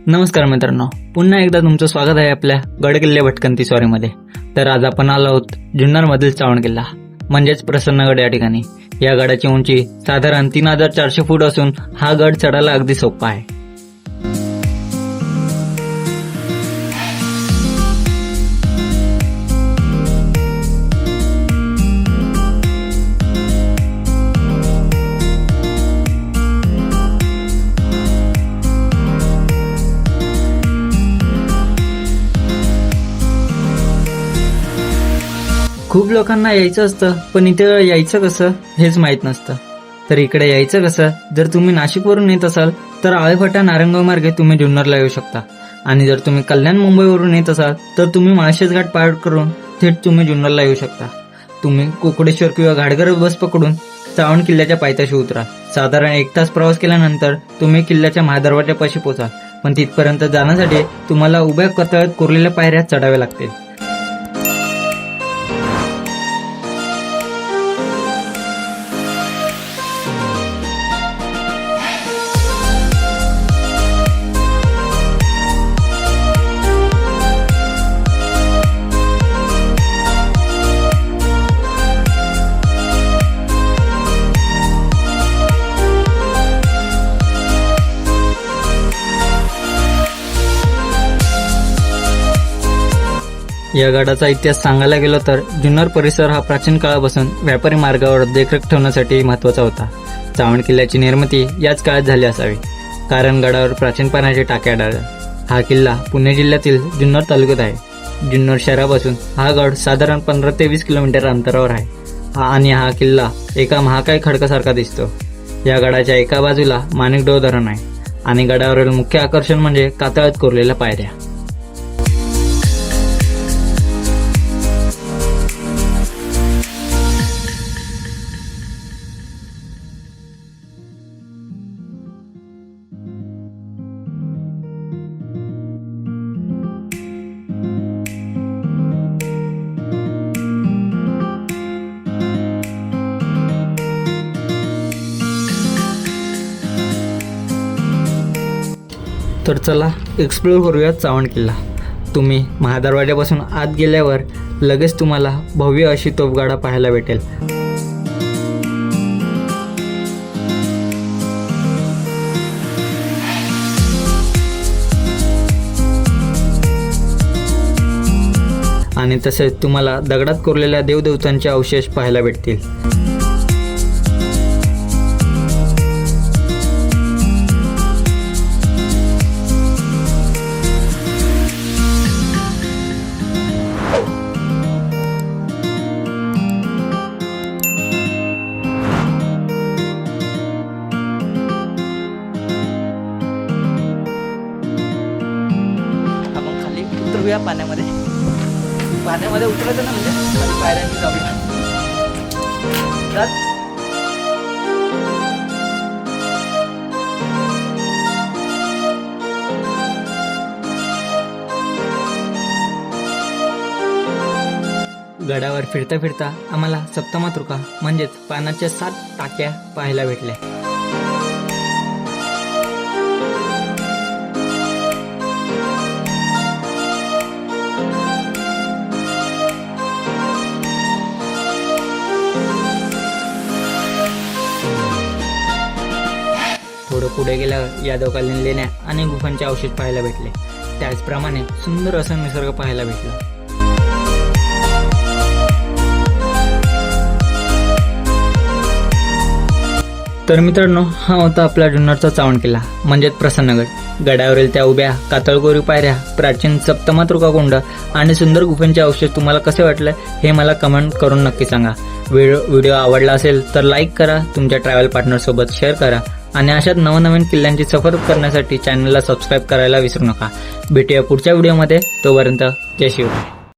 नमस्कार मित्रांनो, पुन्हा एकदा तुमचं स्वागत आहे आपल्या गडकिल्ले भटकंती स्वारीमध्ये। तर आज आपण आलो आहोत जुन्नरमधील चावण किल्ला म्हणजेच प्रसन्नगड या ठिकाणी। या गडाची उंची साधारण 3400 फूट असून हा गड चढायला अगदी सोपा आहे। खूप लोकांना यायचं असतं, पण इथे यायचं कसं हेच माहीत नसतं। तर इकडे यायचं कसं, जर तुम्ही नाशिकवरून येत असाल तर आळेफाटा नारंगाव मार्गे तुम्ही जुन्नरला येऊ शकता, आणि जर तुम्ही कल्याण मुंबईवरून येत असाल तर तुम्ही माळशेज घाट पार करून थेट तुम्ही जुन्नरला येऊ शकता। तुम्ही कोकडेश्वर किंवा घाटघर बस पकडून चावण किल्ल्याच्या पायथ्याशी उतरा। साधारण 1 तास प्रवास केल्यानंतर तुम्ही किल्ल्याच्या महादरवाजापाशी पोचाल, पण तिथपर्यंत जाण्यासाठी तुम्हाला उभ्या कतळत कोरलेल्या पायऱ्या चढाव्या लागतील। या गडाचा इतिहास सांगायला गेलो तर जुन्नर परिसर हा प्राचीन काळापासून व्यापारी मार्गावर देखरेख ठेवण्यासाठी महत्त्वाचा होता। चावण किल्ल्याची निर्मिती याच काळात झाली असावी, कारण गडावर प्राचीन पाण्याचे टाके आढळतात। हा किल्ला पुणे जिल्ह्यातील जुन्नर तालुक्यात आहे। जुन्नर शहरापासून हा गड साधारण 15 ते 20 किलोमीटर अंतरावर आहे, आणि हा किल्ला एका महाकाय खडकासारखा दिसतो। या गडाच्या एका बाजूला माणिकडोह धरण आहे, आणि गडावरील मुख्य आकर्षण म्हणजे कातळात कोरलेल्या पायऱ्या। तर चला एक्सप्लोर करूया चावण किल्ला। तुम्ही महादरवाजापासून आत गेल्यावर लगेच तुम्हाला भव्य अशी तोफगाडा पाहायला भेटेल। आणि तसेच तुम्हाला दगडात कोरलेल्या देवदेवतांचे अवशेष पाहायला भेटतील। उतरूया पाण्यामध्ये उतरायचं ना, म्हणजे खाली पायऱ्यांनी जाऊया। गडावर फिरता फिरता आम्हाला सप्तमातृका म्हणजेच पाण्याच्या 7 टाक्या पाहायला भेटल्या। थोडं पुढे गेल्यावर यादवकालीन लेण्या आणि गुफांचे अवशेष पाहायला भेटले। त्याचप्रमाणे सुंदर असा निसर्ग पाहायला भेटला। तर मित्रांनो, हा होता आपला जुन्नरचा चावण किल्ला म्हणजेच प्रसन्नगड। गडावरील त्या उभ्या कातळकोरी पायऱ्या, प्राचीन सप्तमातृका कुंड आणि सुंदर गुफांचे अवशेष तुम्हाला कसे वाटले हे मला कमेंट करून नक्की सांगा। व्हिडिओ आवडला असेल तर लाईक करा, तुमच्या ट्रॅव्हल पार्टनर सोबत शेअर करा, आणि अशाच नवनवीन किल्ल्यांची सफर करण्यासाठी चॅनलला सबस्क्राईब करायला विसरू नका। भेटूया पुढच्या व्हिडिओमध्ये, तोपर्यंत जय शिवराय।